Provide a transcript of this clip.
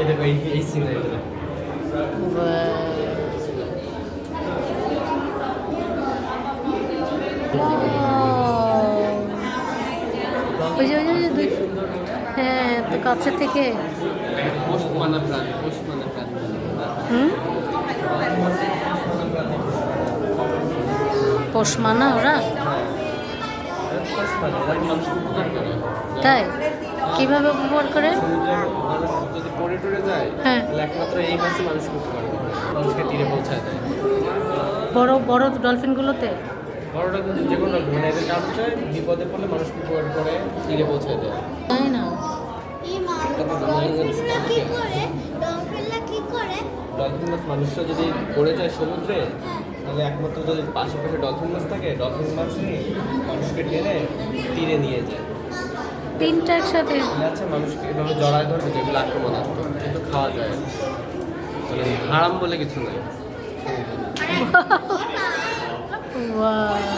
দেখো এই সিনারিটা ওই যে হ্যাঁ তো কাছে থেকে পোষমানা প্রাণ হুম পোষ মানা ওরা তাই কিভাবে উপকার করে যদি পড়ে টরে যায় হ্যাঁ তাহলে একমাত্র এই মাছই মানুষকে উপকার করে মানুষকে তীরে পৌঁছায় দেয় বড় বড় ডলফিনগুলোতে বড়টা কিন্তু যে কোনো মানে এদের কাজ হচ্ছে বিপদে পড়লে মানুষকে উপকার করে তীরে পৌঁছায় দেয় তাই না ডলফিন মাছ মানুষরা যদি পড়ে যায় সমুদ্রে তাহলে একমাত্র যদি আশেপাশে ডলফিন মাছ থাকে ডলফিন মাছই মানুষকে টেনে তীরে নিয়ে যায় তিনটা একসাথে আচ্ছা মানুষকে এভাবে জড়ায় ধরবে যেগুলো আক্রমণাত্মক কিন্তু খাওয়া যায় না। মানে হারাম বলে কিছু নাই ওয়াও